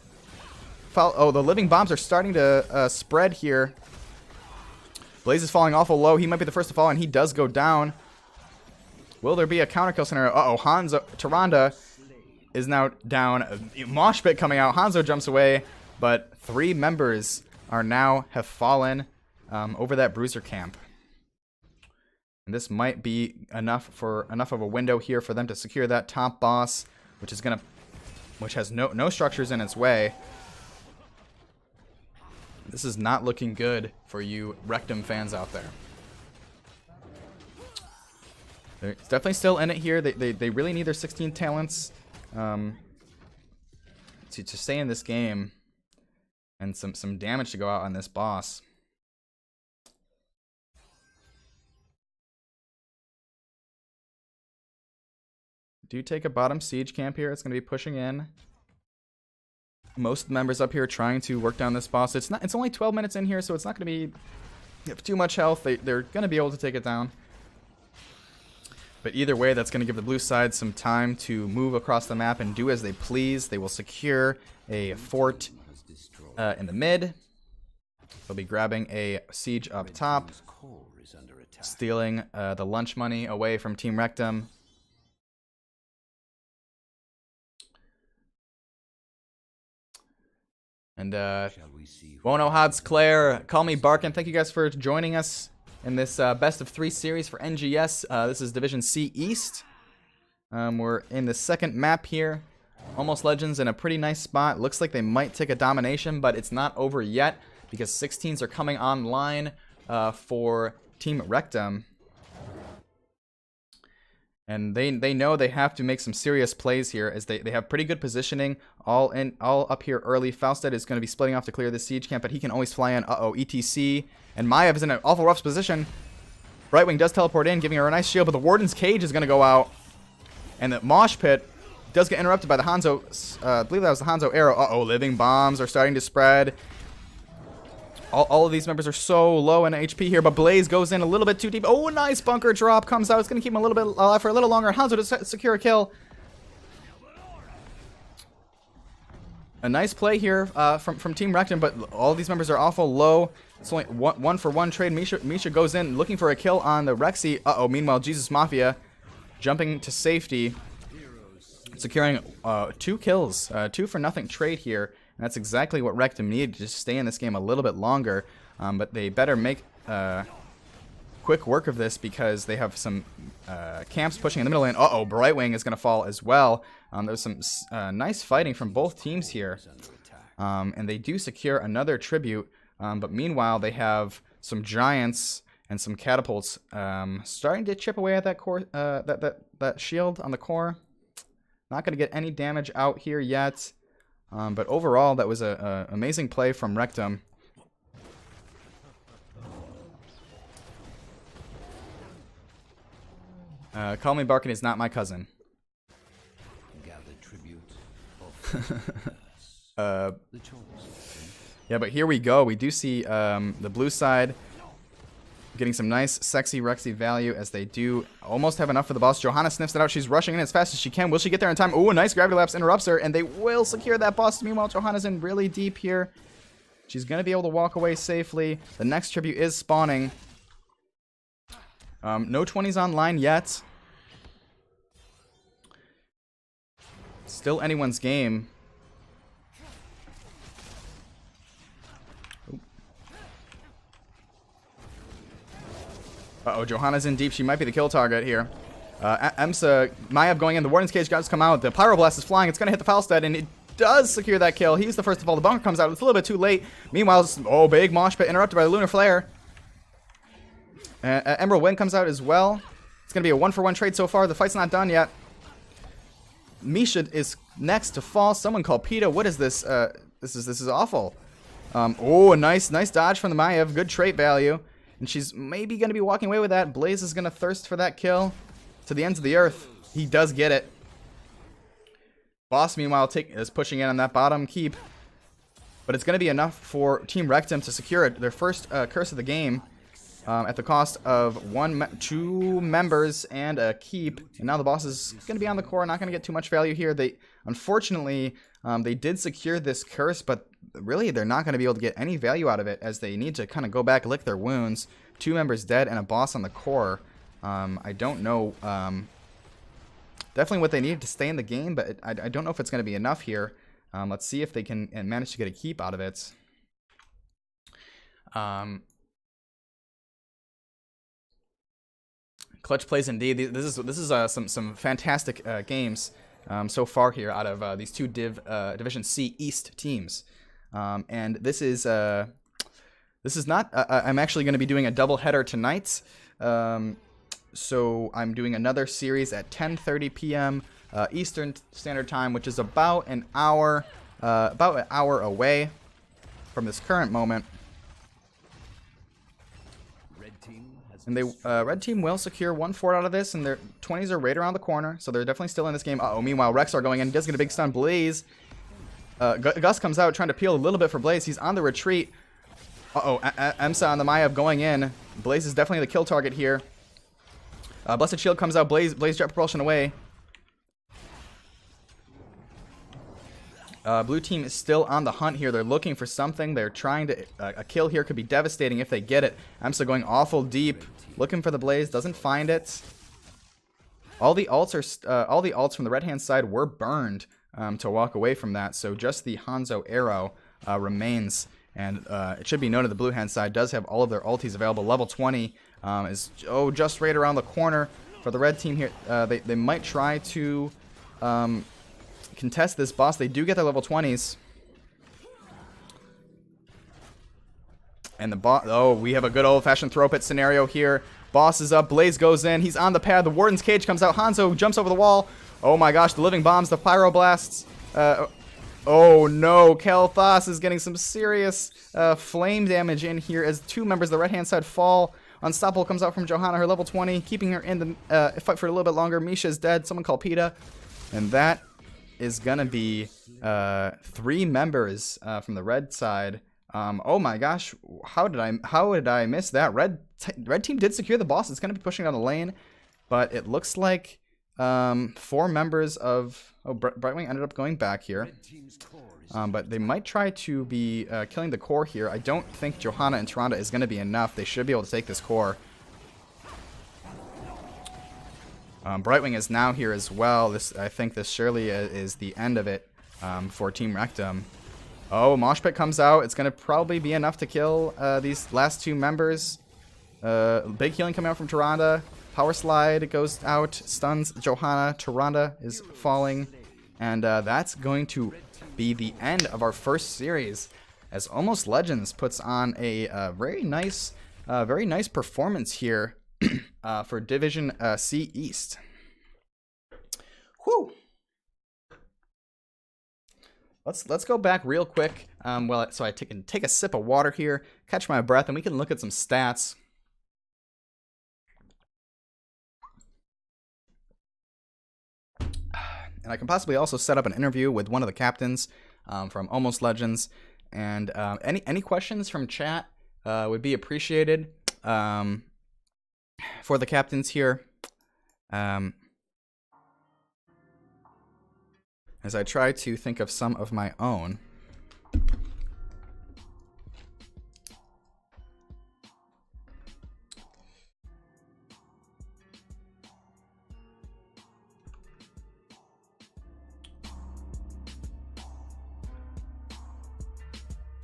[SPEAKER 1] Oh, the living bombs are starting to spread here. Blaze is falling awful low. He might be the first to fall, and he does go down. Will there be a counter kill scenario? Uh-oh, Tyrande is now down. Mosh pit coming out. Hanzo jumps away, but 3 members have fallen over that Bruiser camp. And this might be enough of a window here for them to secure that top boss, which has no structures in its way. This is not looking good for you Rectum fans out there. They're definitely still in it here. They really need their 16 talents to stay in this game, and some damage to go out on this boss. Do take a bottom siege camp here. It's going to be pushing in. Most members up here trying to work down this boss. It's only 12 minutes in here, so it's not going to be too much health. They're going to be able to take it down. But either way, that's going to give the blue side some time to move across the map and do as they please. They will secure a fort in the mid. They'll be grabbing a siege up top, stealing the lunch money away from Team Rectum. And Wono Hods, Claire, Call Me Barkin, thank you guys for joining us in this best of 3 series for NGS. This is Division C East. We're in the second map here. Almost Legends in a pretty nice spot. Looks like they might take a domination, but it's not over yet because 16s are coming online for Team Rectum. And they know they have to make some serious plays here, as they have pretty good positioning all up here early. Fausted is going to be splitting off to clear the siege camp, but he can always fly in. Uh-oh, ETC. And Maiev is in an awful rough position. Brightwing does teleport in, giving her a nice shield, but the Warden's Cage is going to go out. And the Mosh Pit does get interrupted by the Hanzo, I believe that was the Hanzo arrow. Uh-oh, living bombs are starting to spread. All of these members are so low in HP here, but Blaze goes in a little bit too deep. Oh, nice bunker drop comes out. It's going to keep him a little bit alive for a little longer. Hanzo to secure a kill. A nice play here from Team Rectum, but all of these members are awful low. It's only one for one trade. Misha goes in looking for a kill on the Rexy. Uh-oh, meanwhile, Jesus Mafia jumping to safety, securing 2 kills. 2 for nothing trade here. And that's exactly what Rectum needed to stay in this game a little bit longer. But they better make quick work of this because they have some camps pushing in the middle lane. Uh-oh, Brightwing is going to fall as well. There's some nice fighting from both teams here. And they do secure another tribute. But meanwhile, they have some giants and some catapults starting to chip away at that core, that shield on the core. Not going to get any damage out here yet. But overall, that was an amazing play from Rectum. Call Me Barkin is not my cousin. Yeah, but here we go. We do see the blue side getting some nice, sexy Rexy value as they do almost have enough for the boss. Johanna sniffs it out. She's rushing in as fast as she can. Will she get there in time? Ooh, a nice gravity lapse interrupts her, and they will secure that boss. Meanwhile, Johanna's in really deep here. She's going to be able to walk away safely. The next tribute is spawning. No 20s online yet. Still anyone's game. Uh-oh, Johanna's in deep. She might be the kill target here. Emsa, Maiev going in. The Warden's Cage got to come out. The Pyroblast is flying. It's going to hit the Falstad, and it does secure that kill. He's the first of all. The bunker comes out. It's a little bit too late. Meanwhile, oh, big mosh pit interrupted by the Lunar Flare. Emerald Wind comes out as well. It's going to be a 1-for-1 trade so far. The fight's not done yet. Misha is next to fall. Someone called PETA. What is this? This is awful. Oh, a nice dodge from the Maiev. Good trait value. And she's maybe going to be walking away with that. Blaze is going to thirst for that kill to the ends of the earth. He does get it. Boss, meanwhile, is pushing in on that bottom keep. But it's going to be enough for Team Rectum to secure it, their first curse of the game at the cost of 2 members and a keep. And now the boss is going to be on the core. Not going to get too much value here. Unfortunately, they did secure this curse, but really they're not going to be able to get any value out of it as they need to kind of go back, lick their wounds. 2 members dead and a boss on the core. I don't know definitely what they need to stay in the game, but I don't know if it's going to be enough here. Let's see if they can manage to get a keep out of it. Clutch plays indeed. This is some fantastic games so far here out of these 2 Division C East teams. And this is this is not. I'm actually going to be doing a double header tonight. So I'm doing another series at 10:30 p.m. Eastern Standard Time, which is about an hour away from this current moment. And they red team will secure 1 fort out of this, and their 20s are right around the corner, so they're definitely still in this game. Uh-oh, meanwhile, Rekt going in. He does get a big stun. Blaze. Gus comes out trying to peel a little bit for Blaze. He's on the retreat. Uh-oh, Emsa on the Maiev going in. Blaze is definitely the kill target here. Blessed Shield comes out. Blaze jet propulsion away. Blue team is still on the hunt here. They're looking for something. They're trying to... a kill here could be devastating if they get it. Emsa going awful deep. Looking for the Blaze. Doesn't find it. All the ults from the red-hand side were burned to walk away from that. So just the Hanzo arrow remains. And it should be noted the blue-hand side does have all of their ultis available. Level 20 is just right around the corner for the red team here. They might try to... contest this boss. They do get their level 20s. And the boss... Oh, we have a good old-fashioned throw pit scenario here. Boss is up. Blaze goes in. He's on the pad. The Warden's cage comes out. Hanzo jumps over the wall. Oh my gosh, the living bombs, the pyroblasts. Oh no, Kel'Thas is getting some serious flame damage in here as 2 members of the right-hand side fall. Unstoppable comes out from Johanna, her level 20, keeping her in the fight for a little bit longer. Misha is dead. Someone call PETA. And that is gonna be 3 members from the red side. Oh my gosh, how did I miss that? Red team did secure the boss. It's gonna be pushing down the lane, but it looks like 4 members of Brightwing ended up going back here. But they might try to be killing the core here. I don't think Johanna and Tyrande is gonna be enough. They should be able to take this core. Brightwing is now here as well. I think this surely is the end of it for Team Rectum. Oh, Mosh Pit comes out. It's going to probably be enough to kill these last 2 members. Big healing coming out from Tyrande. Power Slide goes out, stuns Johanna. Tyrande is falling. And that's going to be the end of our first series, as Almost Legends puts on a very nice performance here for Division C East. Whew. Let's go back real quick. So I can take a sip of water here, catch my breath, and we can look at some stats. And I can possibly also set up an interview with one of the captains from Almost Legends. And any questions from chat would be appreciated. For the captains here, as I try to think of some of my own.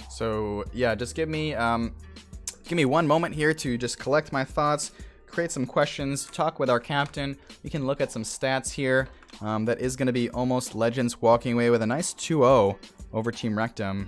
[SPEAKER 1] So yeah, just give me 1 moment here to just collect my thoughts, create some questions, talk with our captain. We can look at some stats here. That is going to be Almost Legends walking away with a nice 2-0 over Team Rectum.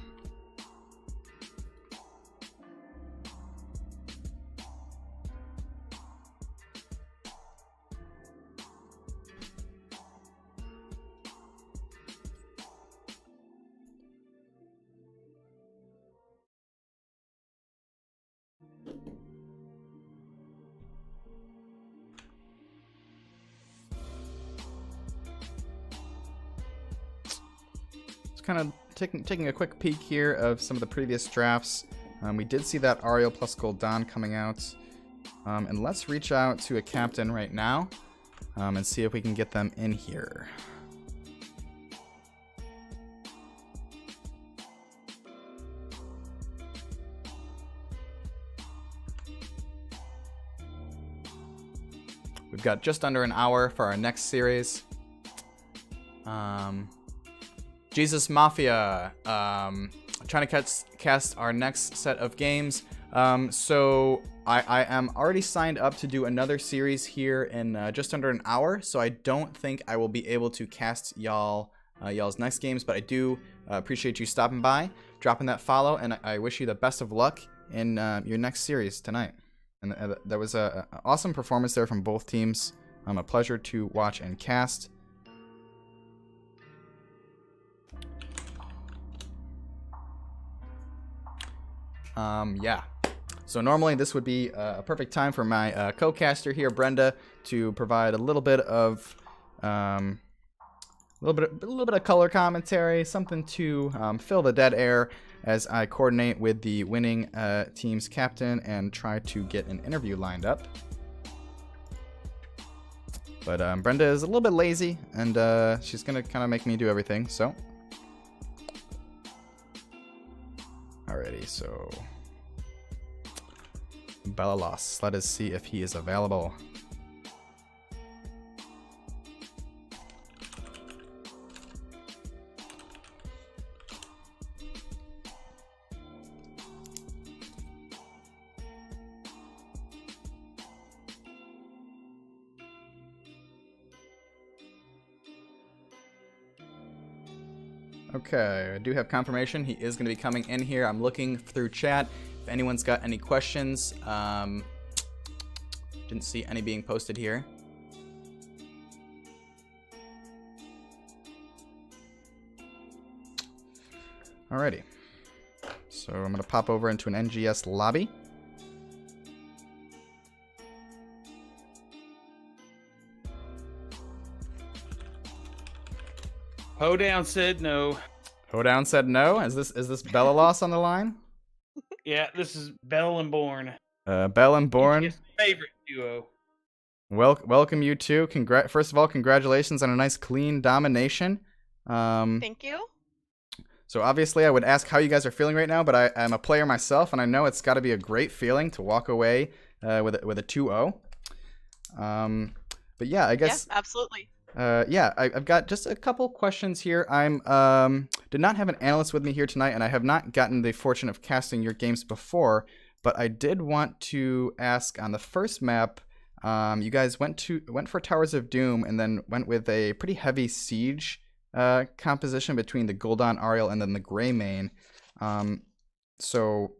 [SPEAKER 1] Kind of taking a quick peek here of some of the previous drafts. We did see that Ariel plus Gul'dan coming out. And let's reach out to a captain right now and see if we can get them in here. We've got just under an hour for our next series. Jesus Mafia, trying to cast our next set of games. So I am already signed up to do another series here in just under an hour. So I don't think I will be able to cast y'all's next games, but I do appreciate you stopping by, dropping that follow, and I wish you the best of luck in your next series tonight. And that was a awesome performance there from both teams. A pleasure to watch and cast. Yeah. So normally this would be a perfect time for my co-caster here, Brenda, to provide a little bit of a little bit of color commentary, something to fill the dead air as I coordinate with the winning team's captain and try to get an interview lined up. But Brenda is a little bit lazy, and she's gonna kind of make me do everything. So, alrighty, so Bellalos. Let us see if he is available. Okay, I do have confirmation. He is going to be coming in here. I'm looking through chat. If anyone's got any questions, didn't see any being posted here. Alrighty. So I'm going to pop over into an NGS lobby.
[SPEAKER 4] Hoedown said no.
[SPEAKER 1] Hoedown said no. Is this Bellalos on the line?
[SPEAKER 4] Yeah, this is Bell and Born.
[SPEAKER 1] Bell and Born.
[SPEAKER 4] His favorite duo.
[SPEAKER 1] Welcome you two. First of all, congratulations on a nice clean domination.
[SPEAKER 5] Thank you.
[SPEAKER 1] So obviously I would ask how you guys are feeling right now, but I'm a player myself, and I know it's got to be a great feeling to walk away with a 2-0. But yeah, I guess.
[SPEAKER 5] Yeah, absolutely.
[SPEAKER 1] I've got just a couple questions here. I'm did not have an analyst with me here tonight, and I have not gotten the fortune of casting your games before. But I did want to ask on the first map. You guys went for Towers of Doom, and then went with a pretty heavy siege composition between the Gul'dan Ariel and then the Greymane. So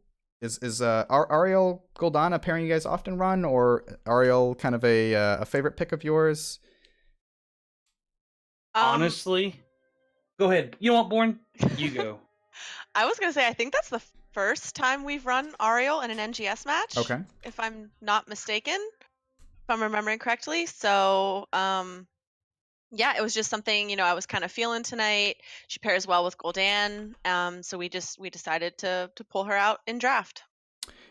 [SPEAKER 1] is Ariel Gul'dan a pairing you guys often run, or Ariel kind of a favorite pick of yours?
[SPEAKER 4] Honestly, go ahead. You know what, Born? You go.
[SPEAKER 5] I was gonna say I think that's the first time we've run Ariel in an NGS match.
[SPEAKER 1] Okay.
[SPEAKER 5] If I'm not mistaken, if I'm remembering correctly. So, yeah, it was just something I was kind of feeling tonight. She pairs well with Gul'dan, so we decided to pull her out in draft.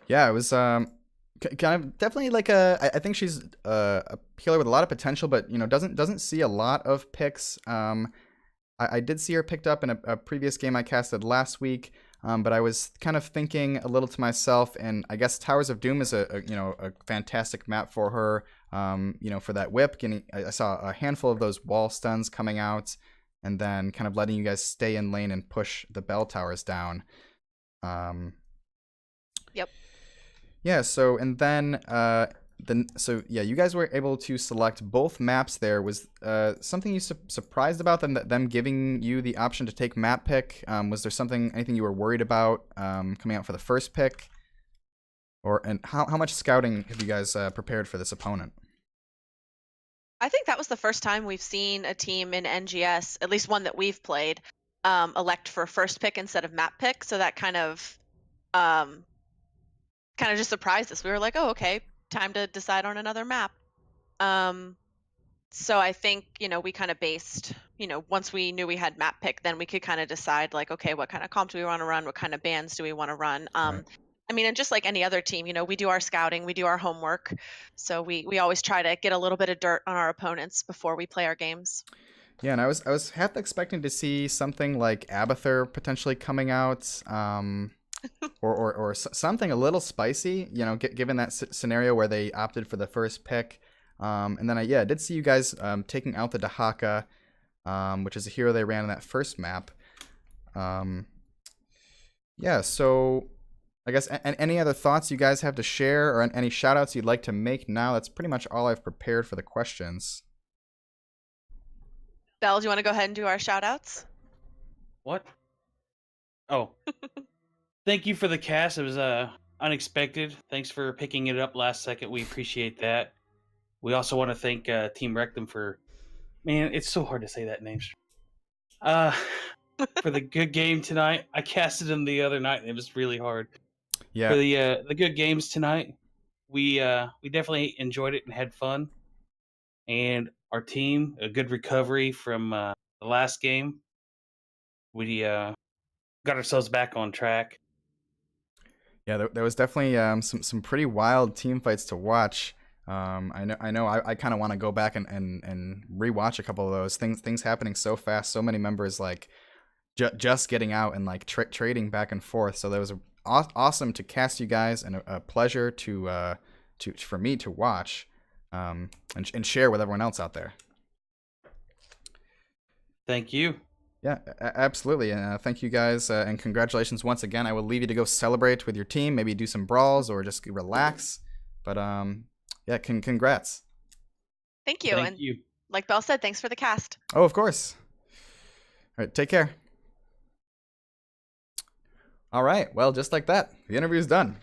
[SPEAKER 1] Yeah, it was kind of definitely like I think she's a healer with a lot of potential, but doesn't see a lot of picks. I did see her picked up in a previous game I casted last week, but I was kind of thinking a little to myself, and I guess Towers of Doom is a fantastic map for her. For that whip, I saw a handful of those wall stuns coming out, and then kind of letting you guys stay in lane and push the bell towers down.
[SPEAKER 5] Yep.
[SPEAKER 1] Yeah, so and then you guys were able to select both maps there. Was something you surprised about them giving you the option to take map pick? Was there anything you were worried about coming out for the first pick? And how much scouting have you guys prepared for this opponent?
[SPEAKER 5] I think that was the first time we've seen a team in NGS, at least one that we've played, elect for first pick instead of map pick. So that kind of just surprised us. We were like, oh, okay, time to decide on another map. So I think, we kind of based, once we knew we had map pick, then we could kind of decide like, okay, what kind of comp do we want to run? What kind of bands do we want to run?
[SPEAKER 1] Right.
[SPEAKER 5] I mean, and just like any other team, we do our scouting, we do our homework. So we always try to get a little bit of dirt on our opponents before we play our games.
[SPEAKER 1] Yeah, and I was half expecting to see something like Abathur potentially coming out, or something a little spicy, given that scenario where they opted for the first pick. And then I did see you guys taking out the Dahaka, which is a hero they ran in that first map. So I guess any other thoughts you guys have to share, or any shout outs you'd like to make now? That's pretty much all I've prepared for the questions.
[SPEAKER 5] Belle, do you want to go ahead and do our shout outs?
[SPEAKER 4] What? Oh. Thank you for the cast. It was unexpected. Thanks for picking it up last second. We appreciate that. We also want to thank Team Rectum for, man, it's so hard to say that name. Uh, for the good game tonight. I casted him the other night, and it was really hard.
[SPEAKER 1] Yeah.
[SPEAKER 4] For the good games tonight, we definitely enjoyed it and had fun. And our team, a good recovery from the last game. We got ourselves back on track.
[SPEAKER 1] Yeah, there was definitely some pretty wild team fights to watch. I kind of want to go back and rewatch a couple of those things happening so fast. So many members like just getting out and like trading back and forth. So that was awesome to cast you guys, and a pleasure to for me to watch and share with everyone else out there.
[SPEAKER 4] Thank you.
[SPEAKER 1] Yeah, absolutely. And thank you guys, and congratulations once again. I will leave you to go celebrate with your team, maybe do some brawls or just relax. But yeah, congrats.
[SPEAKER 5] Thank you.
[SPEAKER 4] Thank
[SPEAKER 5] And
[SPEAKER 4] you.
[SPEAKER 5] like Belle said, thanks for the cast.
[SPEAKER 1] Oh, of course. All right, take care. All right, well, just like that, the interview's done.